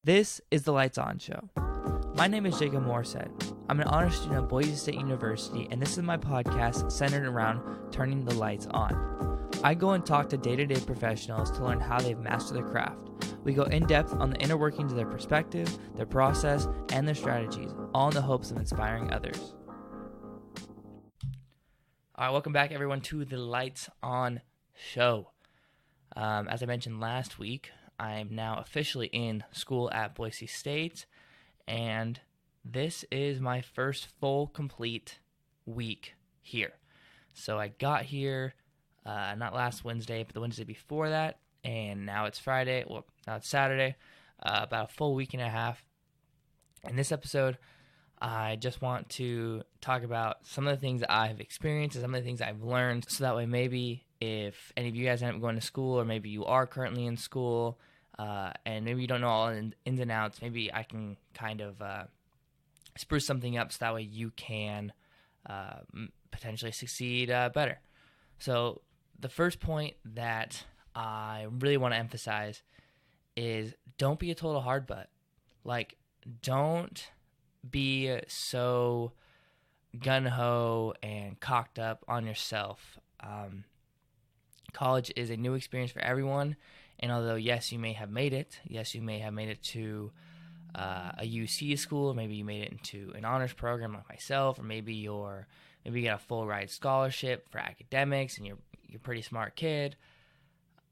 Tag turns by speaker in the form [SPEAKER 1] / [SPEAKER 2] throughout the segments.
[SPEAKER 1] This is the Lights On Show. My name is Jacob Morset. I'm an honors student at Boise State University, and this is my podcast centered around turning the lights on. I go and talk to day-to-day professionals to learn how they've mastered their craft. We go in-depth on the inner workings of their perspective, their process, and their strategies, all in the hopes of inspiring others. All right, welcome back, everyone, to the Lights On Show. As I mentioned last week, I'm now officially in school at Boise State, and this is my first full, complete week here. So I got here, not last Wednesday, but the Wednesday before that, and now it's Friday, well, now it's Saturday, about a full week and a half. In this episode, I just want to talk about some of the things that I've experienced and some of the things I've learned, so that way maybe if any of you guys end up going to school, or maybe you are currently in school, and maybe you don't know all ins and outs, maybe I can kind of spruce something up so that way you can potentially succeed better. So the first point that I really want to emphasize is don't be a total hard butt. Like, don't be so gung-ho and cocked up on yourself. College is a new experience for everyone, and although, yes, you may have made it, to a UC school, maybe you made it into an honors program like myself, or maybe you got a full ride scholarship for academics and you're a pretty smart kid,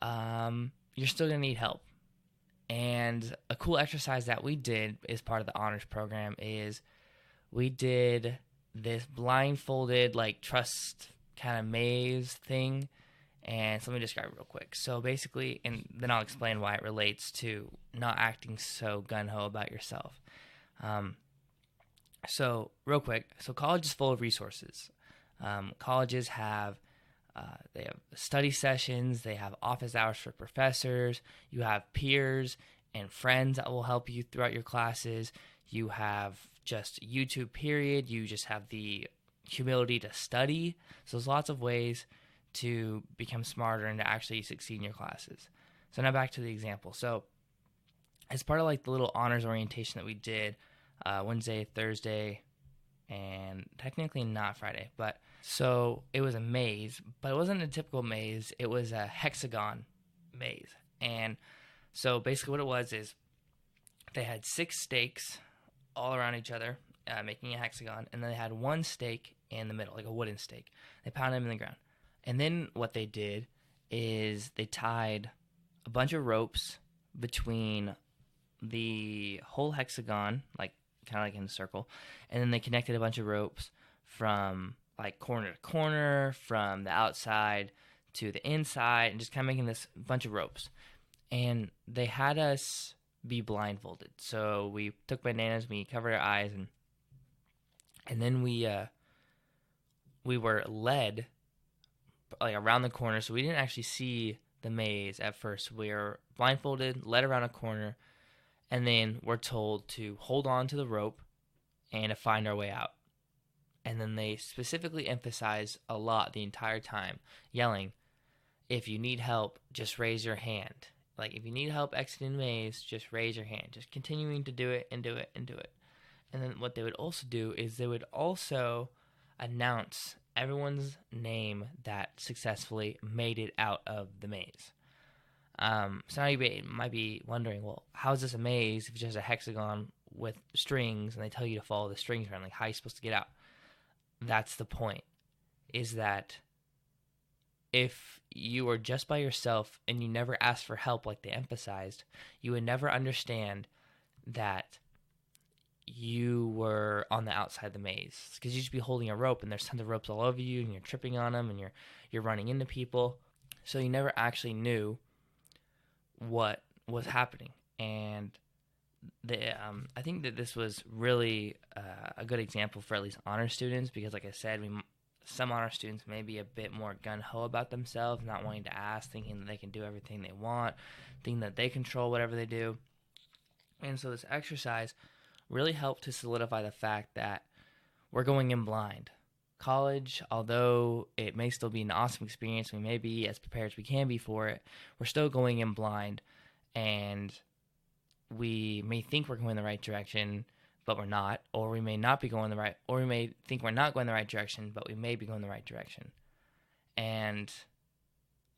[SPEAKER 1] you're still going to need help. And a cool exercise that we did as part of the honors program is we did this blindfolded, like, trust kind of maze thing. And so let me describe it real quick. So basically, and then I'll explain why it relates to not acting so gung-ho about yourself. So real quick, so college is full of resources. Colleges have they have study sessions, they have office hours for professors, you have peers and friends that will help you throughout your classes, you have just YouTube period, you just have the humility to study. So there's lots of ways to become smarter and to actually succeed in your classes. So now back to the example. So as part of like the little honors orientation that we did Wednesday, Thursday, and technically not Friday, but so it was a maze, but it wasn't a typical maze. It was a hexagon maze. And so basically what it was is they had 6 stakes all around each other, making a hexagon, and then they had one stake in the middle, like a wooden stake. They pounded them in the ground. And then what they did is they tied a bunch of ropes between the whole hexagon, like kind of like in a circle, and then they connected a bunch of ropes from like corner to corner, from the outside to the inside, and just kind of making this bunch of ropes. And they had us be blindfolded. So we took bananas, we covered our eyes, and then we were led like around the corner, so we didn't actually see the maze at first. We were blindfolded, led around a corner, and then we're told to hold on to the rope and to find our way out. And then they specifically emphasize a lot the entire time, yelling, if you need help, just raise your hand. Like, if you need help exiting the maze, just raise your hand. Just continuing to do it and do it and do it. And then what they would also do is they would also announce everyone's name that successfully made it out of the maze. So now you might be wondering, well, how is this a maze if it's just a hexagon with strings and they tell you to follow the strings around? Like, how are you supposed to get out? That's the point, is that if you were just by yourself and you never asked for help like they emphasized, you would never understand that you were on the outside of the maze, because you'd just be holding a rope and there's tons of ropes all over you and you're tripping on them and you're running into people. So you never actually knew what was happening. And I think that this was really a good example for at least honor students, because like I said, some honor students may be a bit more gung-ho about themselves, not wanting to ask, thinking that they can do everything they want, thinking that they control whatever they do. And so this exercise really helped to solidify the fact that we're going in blind. College, although it may still be an awesome experience, we may be as prepared as we can be for it, we're still going in blind. And we may think we're going in the right direction, but we're not, or we may not be going the right, or we may think we're not going the right direction, but we may be going the right direction. And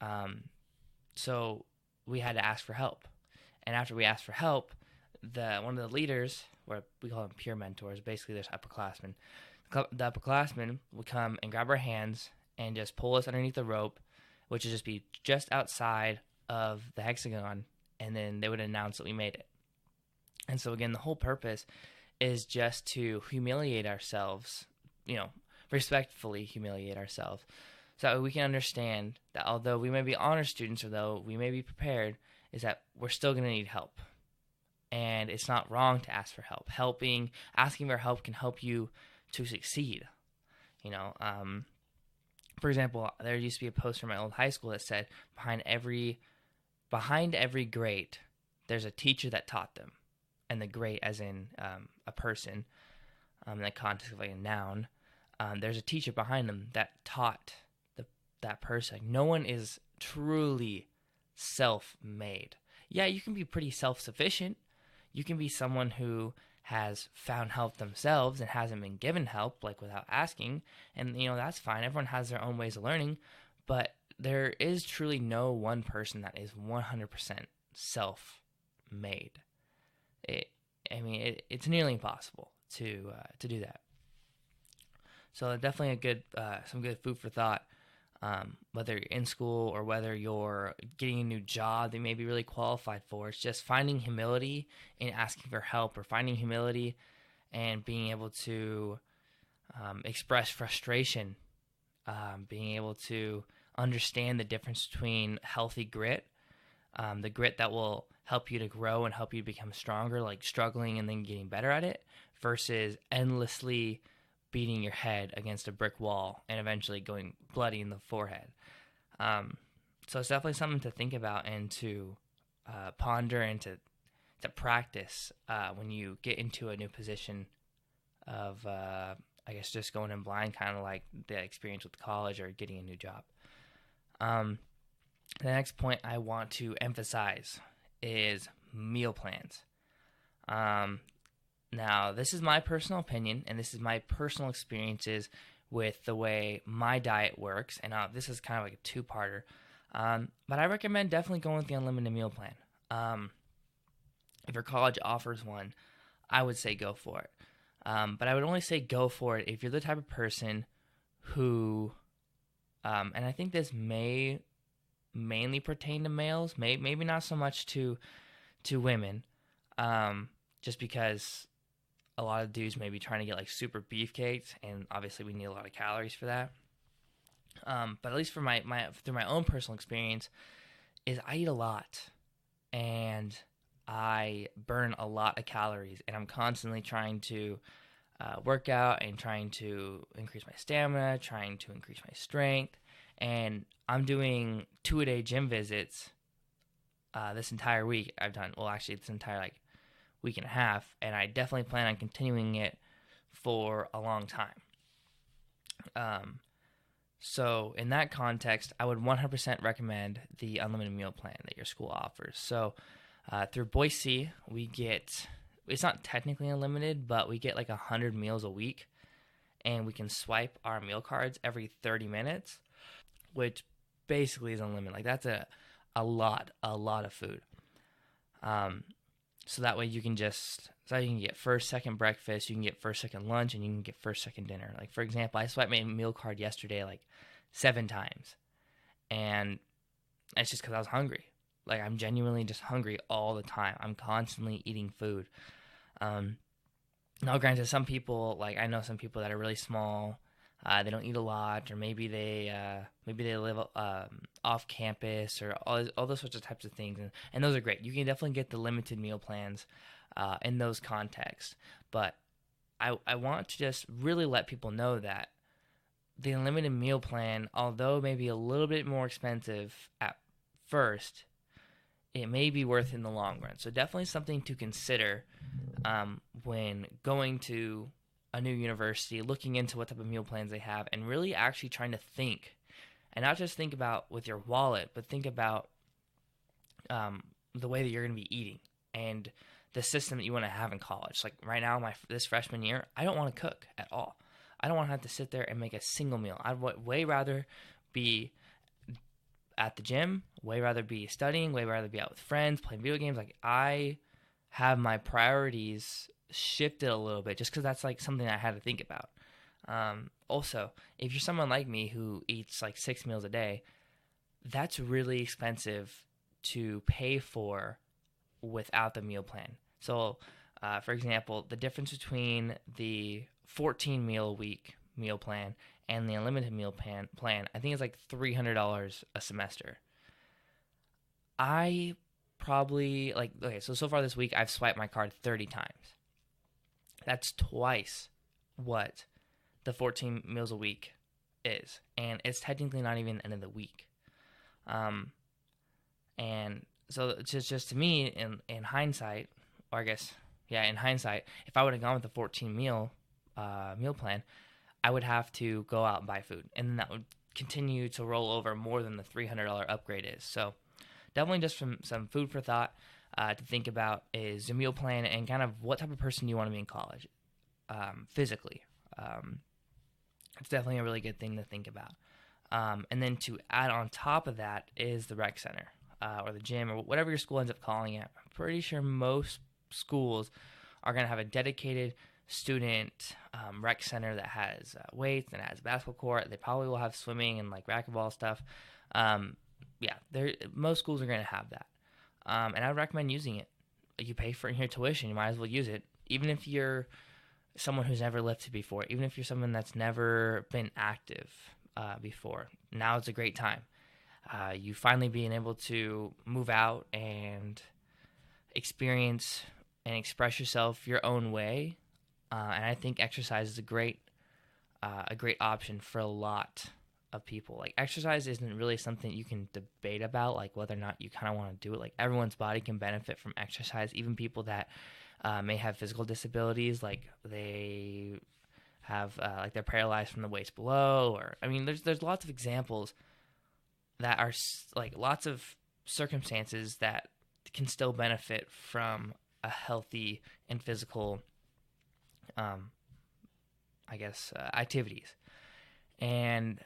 [SPEAKER 1] um, so we had to ask for help. And after we asked for help, one of the leaders, or we call them peer mentors, basically there's upperclassmen. The upperclassmen would come and grab our hands and just pull us underneath the rope, which would just be just outside of the hexagon, and then they would announce that we made it. And so again, the whole purpose is just to humiliate ourselves, respectfully humiliate ourselves, so that we can understand that although we may be honor students, or though we may be prepared, is that we're still going to need help. And it's not wrong to ask for help. Asking for help can help you to succeed. For example, there used to be a poster in my old high school that said, behind every great, there's a teacher that taught them. And the great as in a person, in the context of like a noun, there's a teacher behind them that taught that person. No one is truly self-made. Yeah, you can be pretty self-sufficient. You can be someone who has found help themselves and hasn't been given help, like without asking, and that's fine. Everyone has their own ways of learning, but there is truly no one person that is 100% self-made. It's nearly impossible to do that. So definitely some good food for thought. Whether you're in school or whether you're getting a new job that you may be really qualified for, it's just finding humility in asking for help, or finding humility and being able to express frustration, being able to understand the difference between healthy grit, the grit that will help you to grow and help you become stronger, like struggling and then getting better at it, versus endlessly beating your head against a brick wall and eventually going bloody in the forehead. So it's definitely something to think about and to ponder and to practice when you get into a new position of, just going in blind, kind of like the experience with college or getting a new job. The next point I want to emphasize is meal plans. Now, this is my personal opinion, and this is my personal experiences with the way my diet works, and this is kind of like a two-parter. But I recommend definitely going with the unlimited meal plan. If your college offers one, I would say go for it. But I would only say go for it if you're the type of person who, and I think this may mainly pertain to males, maybe not so much to women, just because a lot of dudes may be trying to get like super beefcakes, and obviously we need a lot of calories for that. But at least for through my own personal experience, is I eat a lot, and I burn a lot of calories, and I'm constantly trying to work out and trying to increase my stamina, trying to increase my strength, and I'm doing 2-a-day gym visits this entire week. This entire week and a half, and I definitely plan on continuing it for a long time. So in that context, I would 100% recommend the unlimited meal plan that your school offers. So through Boise, it's not technically unlimited, but we get like 100 meals a week, and we can swipe our meal cards every 30 minutes, which basically is unlimited. Like that's a lot of food. So that way you can get first, second breakfast, you can get first, second lunch, and you can get first, second dinner. Like for example, I swiped my meal card yesterday like 7 times, and it's just because I was hungry. Like I'm genuinely just hungry all the time. I'm constantly eating food. Now granted, some people, like I know some people that are really small, they don't eat a lot, or maybe they live off campus, or all those sorts of types of things, and those are great. You can definitely get the limited meal plans in those contexts, but I want to just really let people know that the unlimited meal plan, although maybe a little bit more expensive at first, it may be worth in the long run. So definitely something to consider when going to a new university, looking into what type of meal plans they have, and really actually trying to think, and not just think about with your wallet, but think about the way that you're going to be eating, and the system that you want to have in college. Like right now, this freshman year, I don't want to cook at all. I don't want to have to sit there and make a single meal. I'd way rather be at the gym, way rather be studying, way rather be out with friends, playing video games. Like I have my priorities shifted a little bit just because that's like something I had to think about. Also, if you're someone like me who eats like 6 meals a day, that's really expensive to pay for without the meal plan. So, for example, the difference between the 14 meal a week meal plan and the unlimited meal plan, I think it's like $300 a semester. I probably so far this week I've swiped my card 30 times. That's twice what the 14 meals a week is, and it's technically not even the end of the week. And so it's just to me, in hindsight, or I guess, in hindsight, if I would have gone with the 14 meal plan, I would have to go out and buy food, and then that would continue to roll over more than the $300 upgrade is. So definitely just some food for thought to think about is a meal plan and kind of what type of person you want to be in college physically. It's definitely a really good thing to think about. And then to add on top of that is the rec center or the gym or whatever your school ends up calling it. I'm pretty sure most schools are going to have a dedicated student rec center that has weights and has a basketball court. They probably will have swimming and like racquetball stuff. Most schools are going to have that. And I would recommend using it. You pay for your tuition, you might as well use it. Even if you're someone who's never lifted before, even if you're someone that's never been active before, now is a great time. You finally being able to move out and experience and express yourself your own way. And I think exercise is a great option for a lot of people. Like exercise isn't really something you can debate about, like whether or not you kind of want to do it. Like everyone's body can benefit from exercise, even people that may have physical disabilities, like they have like they're paralyzed from the waist below, or I mean, there's lots of examples that are like lots of circumstances that can still benefit from a healthy and physical, activities. And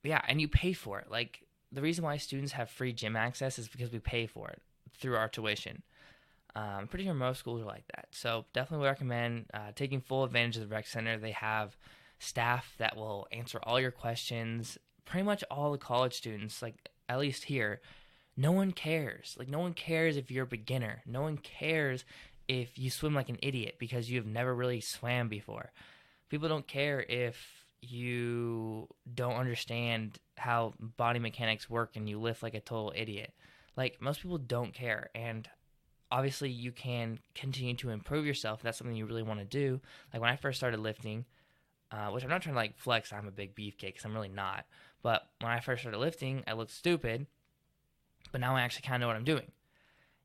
[SPEAKER 1] and you pay for it. Like the reason why students have free gym access is because we pay for it through our tuition. I'm pretty sure most schools are like that. So definitely would recommend taking full advantage of the rec center. They have staff that will answer all your questions. Pretty much all the college students, like at least here, no one cares. Like no one cares if you're a beginner. No one cares if you swim like an idiot because you have never really swam before. People don't care if you don't understand how body mechanics work and you lift like a total idiot. Like most people don't care, and obviously you can continue to improve yourself if that's something you really want to do. Like when I first started lifting, which I'm not trying to like flex, I'm a big beefcake because I'm really not. But when I first started lifting, I looked stupid, but now I actually kind of know what I'm doing.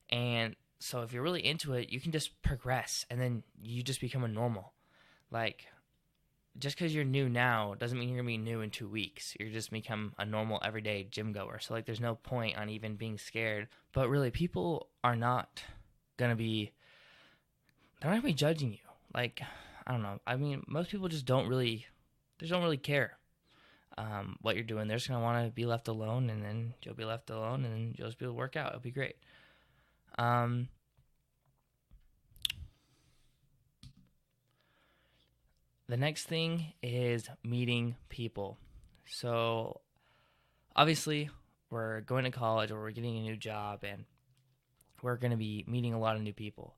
[SPEAKER 1] And so if you're really into it, you can just progress and then you just become a normal. Like just because you're new now doesn't mean you're going to be new in 2 weeks. You're just become a normal everyday gym goer. So like there's no point on even being scared. But really people are not going to be, they're not going to be judging you. Like, I don't know. I mean, most people just don't really care what you're doing. They're just going to want to be left alone, and then you'll be left alone, and then you'll just be able to work out. It'll be great. The next thing is meeting people. So obviously we're going to college or we're getting a new job and we're going to be meeting a lot of new people.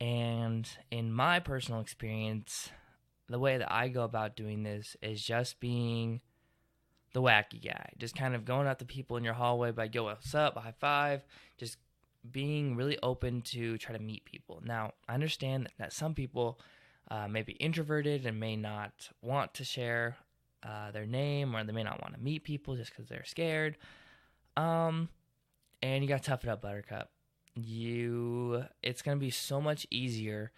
[SPEAKER 1] And in my personal experience, the way that I go about doing this is just being the wacky guy. Just kind of going up to people in your hallway by, yo, what's up, high five, just being really open to try to meet people. Now, I understand that some people may be introverted and may not want to share their name, or they may not want to meet people just because they're scared. And you got to tough it up, Buttercup. It's going to be so much easier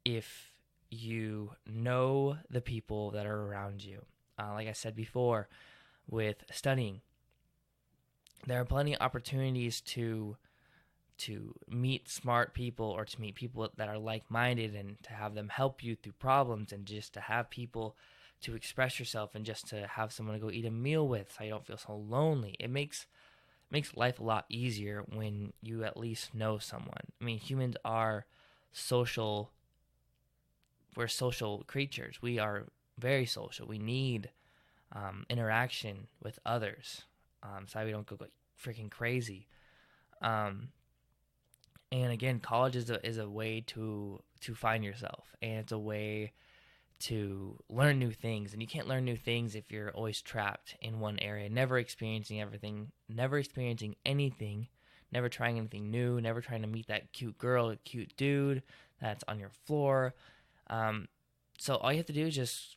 [SPEAKER 1] if you know the people that are around you. Like I said before, with studying, there are plenty of opportunities to to meet smart people or to meet people that are like-minded and to have them help you through problems, and just to have people to express yourself, and just to have someone to go eat a meal with so you don't feel so lonely. It makes life a lot easier when you at least know someone. I mean, humans are social. We're social creatures. We are very social. We need interaction with others, so we don't go freaking crazy. And again, college is a way to find yourself, and it's a way to learn new things. And you can't learn new things if you're always trapped in one area, never experiencing everything, never experiencing anything, never trying anything new, never trying to meet that cute girl, cute dude that's on your floor. So all you have to do is just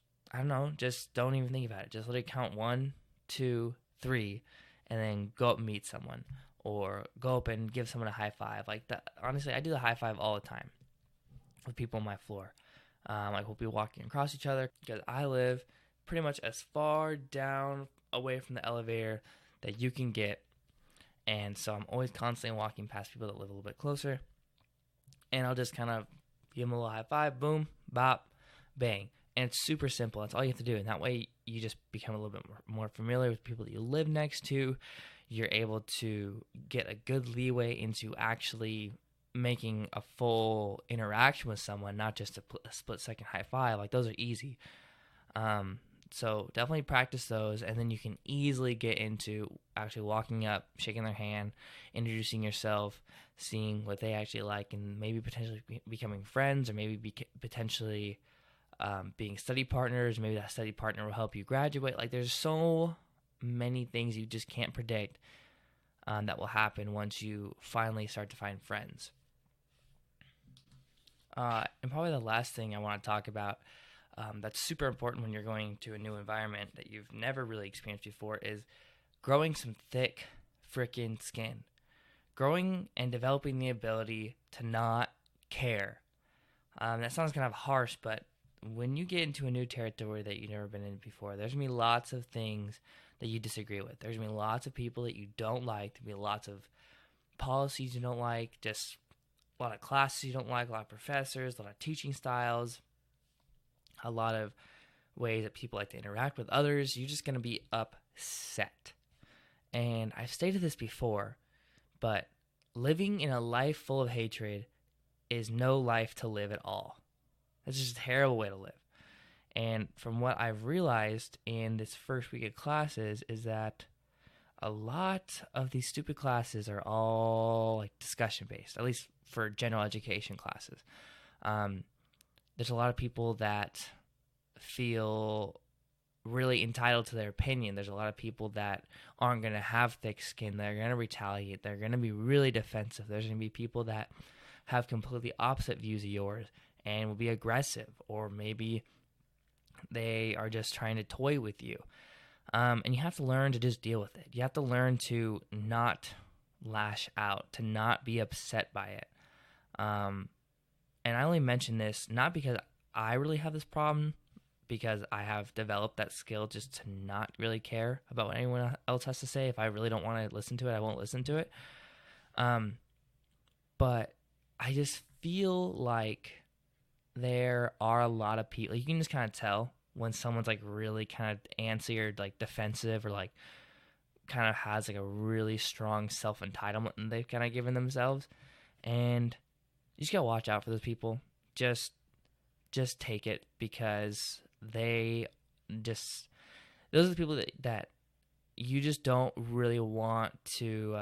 [SPEAKER 1] don't even think about it. Just let it count 1, 2, 3, and then go up and meet someone, or go up and give someone a high five. Like that. Honestly, I do the high five all the time with people on my floor. Like, we'll be walking across each other, because I live pretty much as far down away from the elevator that you can get. And so I'm always constantly walking past people that live a little bit closer. And I'll just kind of give them a little high five, boom, bop, bang. And it's super simple. That's all you have to do. And that way you just become a little bit more familiar with people that you live next to. You're able to get a good leeway into actually making a full interaction with someone, not just a split-second high five. Like, those are easy. So definitely practice those, and then you can easily get into actually walking up, shaking their hand, introducing yourself, seeing what they actually like, and maybe potentially becoming friends, or maybe potentially being study partners. Maybe that study partner will help you graduate. Like, there's so many things you just can't predict that will happen once you finally start to find friends. And probably the last thing I want to talk about that's super important when you're going to a new environment that you've never really experienced before is growing some thick freaking skin. Growing and developing the ability to not care. That sounds kind of harsh, but when you get into a new territory that you've never been in before, there's going to be lots of things that you disagree with. There's going to be lots of people that you don't like. There'll be lots of policies you don't like, just a lot of classes you don't like, a lot of professors, a lot of teaching styles, a lot of ways that people like to interact with others. You're just going to be upset. And I've stated this before, but living in a life full of hatred is no life to live at all. It's just a terrible way to live. And from what I've realized in this first week of classes is that a lot of these stupid classes are all like discussion based, at least for general education classes. There's a lot of people that feel really entitled to their opinion. There's a lot of people that aren't going to have thick skin. They're going to retaliate. They're going to be really defensive. There's going to be people that have completely opposite views of yours and will be aggressive, or maybe they are just trying to toy with you. And you have to learn to just deal with it. You have to learn to not lash out, to not be upset by it. And I only mention this not because I really have this problem, because I have developed that skill just to not really care about what anyone else has to say. If I really don't want to listen to it, I won't listen to it. But I just feel like there are a lot of people, you can just kind of tell when someone's like really kind of antsy or like defensive, or like kind of has like a really strong self-entitlement and they've kind of given themselves. And you just gotta watch out for those people. Just take it, because those are the people that you just don't really want to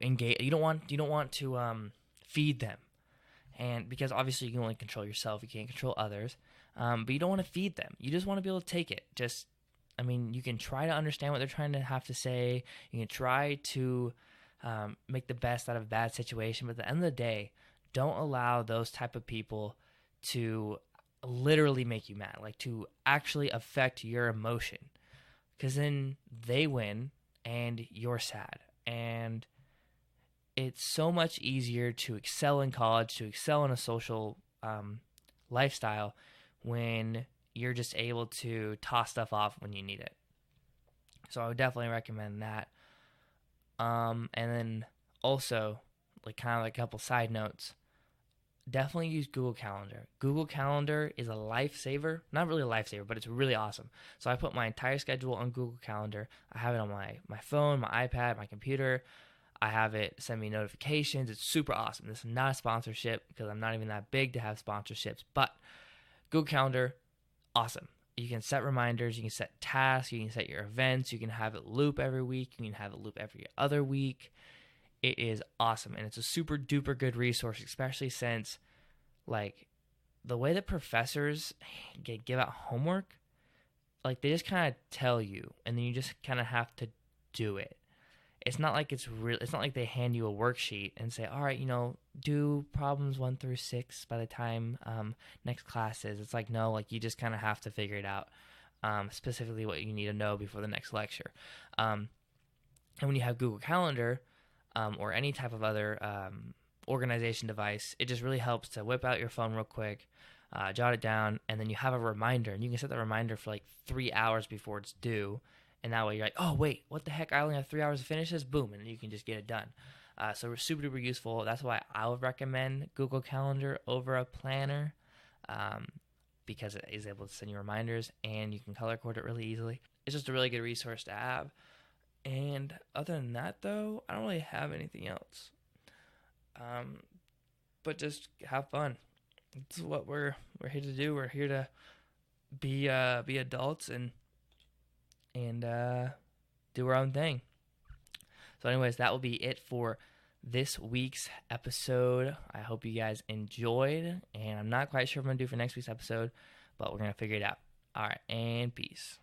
[SPEAKER 1] engage. You don't want to feed them. And because obviously you can only control yourself, you can't control others. But you don't want to feed them. You just want to be able to take it. You can try to understand what they're trying to have to say. You can try to make the best out of a bad situation. But at the end of the day, don't allow those type of people to literally make you mad, like to actually affect your emotion. Because then they win and you're sad. And it's so much easier to excel in college, to excel in a social lifestyle, when you're just able to toss stuff off when you need it. So I would definitely recommend that. And then Also, like kind of like a couple side notes, definitely use Google Calendar. Google Calendar is a lifesaver. Not really a lifesaver, but it's really awesome. So I put my entire schedule on Google Calendar. I have it on my phone, my iPad, my computer. I have it send me notifications. It's super awesome. This is not a sponsorship because I'm not even that big to have sponsorships. But Google Calendar, awesome. You can set reminders. You can set tasks. You can set your events. You can have it loop every week. You can have it loop every other week. It is awesome, and it's a super duper good resource, especially since like the way that professors give out homework, like they just kind of tell you and then you just kind of have to do it. It's not like it's not like they hand you a worksheet and say, all right, do problems 1 through 6 by the time next class is. It's like, no, like you just kind of have to figure it out, specifically what you need to know before the next lecture. And when you have Google Calendar, or any type of other organization device, it just really helps to whip out your phone real quick, jot it down, and then you have a reminder. And you can set the reminder for like 3 hours before it's due. And that way you're like, oh, wait, what the heck? I only have 3 hours to finish this? Boom, and you can just get it done. So it's super duper useful. That's why I would recommend Google Calendar over a planner, because it is able to send you reminders and you can color code it really easily. It's just a really good resource to have. And other than that, though, I don't really have anything else. But just have fun. It's what we're here to do. We're here to be adults and do our own thing. So, anyways, that will be it for this week's episode. I hope you guys enjoyed, and I'm not quite sure what I'm gonna do for next week's episode, but we're gonna figure it out. All right, and peace.